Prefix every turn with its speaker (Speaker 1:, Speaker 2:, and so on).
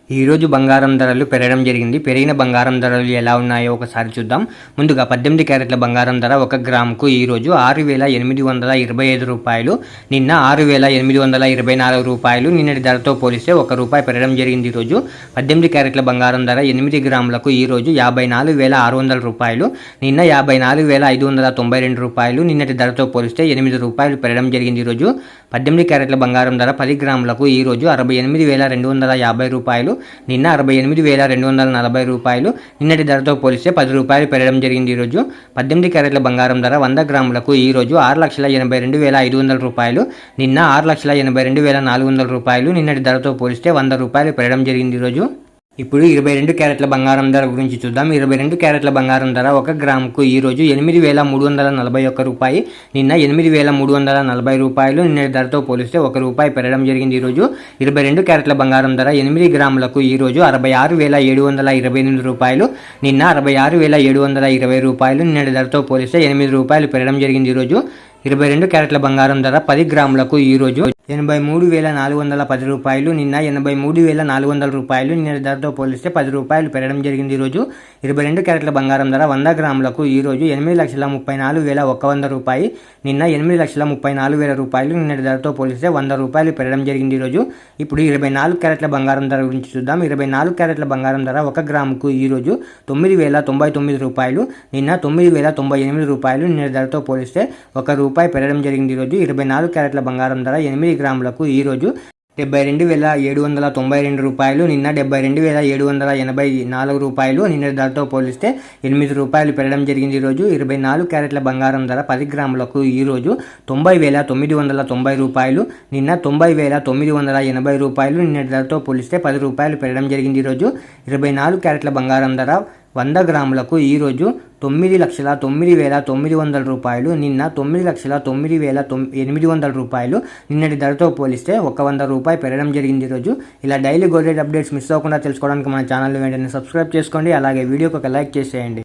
Speaker 1: ఈ రోజు బంగారం ధరలు పెరగడం జరిగింది. పెరిగిన బంగారం ధరలు ఎలా ఉన్నాయో ఒకసారి చూద్దాం. ముందుగా 18 క్యారెట్ల బంగారం ధర 1 గ్రాముకు ఈ రోజు 6,825 రూపాయలు, నిన్న 6,824 రూపాయలు. నిన్నటి ధరతో పోలిస్తే ₹1 పెరగడం జరిగింది. ఈ రోజు 18 క్యారెట్ల బంగారం ధర 8 గ్రాములకు ఈ రోజు 54,600 రూపాయలు, నిన్న 54,592 రూపాయలు. నిన్నటి ధరతో పోలిస్తే ₹8 పెరగడం జరిగింది. ఈ రోజు 18 క్యారెట్ల బంగారం ధర 10 గ్రాములకు ఈ రోజు 68,250 రూపాయలు, నిన్న 68,240 రూపాయలు. నిన్నటి ధరతో పోలిస్తే ₹10 పెరగడం జరిగింది. ఈరోజు 18 క్యారెట్ల బంగారం ధర 100 గ్రాములకు ఈ రోజు 6,82,500 రూపాయలు, నిన్న 6,82,400 రూపాయలు. నిన్నటి ధరతో పోలిస్తే ₹100 పెరగడం జరిగింది. ఈరోజు ఇప్పుడు 22 క్యారెట్ల బంగారం ధర గురించి చూద్దాం. 22 క్యారెట్ల బంగారం ధర 1 గ్రాముకు ఈ రోజు 8,341 రూపాయి, నిన్న 8,340 రూపాయలు. నిన్నటి ధరతో పోలిస్తే ₹1 పెరగడం జరిగింది. ఈరోజు 22 క్యారెట్ల బంగారం ధర 8 గ్రాములకు ఈ రోజు 66,728 రూపాయలు, నిన్న 66,720 రూపాయలు. నిన్నటి ధరతో పోలిస్తే ₹8 పెరగడం జరిగింది. ఈరోజు 22 క్యారెట్ల బంగారం ధర 10 గ్రాములకు ఈ రోజు 83,410 రూపాయలు, నిన్న 83,400 రూపాయలు. నిన్నటి ధరతో పోలిస్తే ₹10 పెరగడం జరిగింది. ఈరోజు 22 క్యారెట్ల బంగారం ధర 100 గ్రాములకు ఈ రోజు 8,34,100 రూపాయి, నిన్న 8,34,000 రూపాయలు. నిన్నటి ధరతో పోలిస్తే ₹100 పెరగడం జరిగింది. ఈరోజు ఇప్పుడు 24 క్యారెట్ల బంగారం ధర గురించి చూద్దాం. 24 క్యారెట్ల బంగారం ధర 1 గ్రాముకు ఈ రోజు 9,099 రూపాయలు, నిన్న 9,098 రూపాయలు. నిన్నటి ధరతో పోలిస్తే ₹1 పెరగడం జరిగింది. ఈరోజు 24 క్యారెట్ల బంగారం ధర 8 గ్రాములకు ఈ రోజు 72,792 రూపాయలు, నిన్న 72,784 రూపాయలు. నిన్నటి ధరతో పోలిస్తే ₹8 పెరగడం జరిగింది. ఈరోజు 24 క్యారెట్ల బంగారం ధర 10 గ్రాములకు ఈ రోజు 90,990 రూపాయలు, నిన్న 90,980 రూపాయలు. నిన్నటి ధరతో పోలిస్తే ₹10 పెరగడం జరిగింది. ఈరోజు 24 క్యారెట్ల బంగారం ధర 100 గ్రాములకు ఈ రోజు 9,09,900 రూపాయలు, నిన్న 9,09,800 రూపాయలు. నిన్నటి ధరతో పోలిస్తే ₹100 పెరగడం జరిగింది. ఈరోజు ఇలా daily gold rate updates miss అవ్వకుండా తెలుసుకోవడానికి మన ఛానల్ వెంటనే సబ్స్క్రైబ్ చేసుకోండి. అలాగే వీడియోకి ఒక లైక్ చేసేయండి.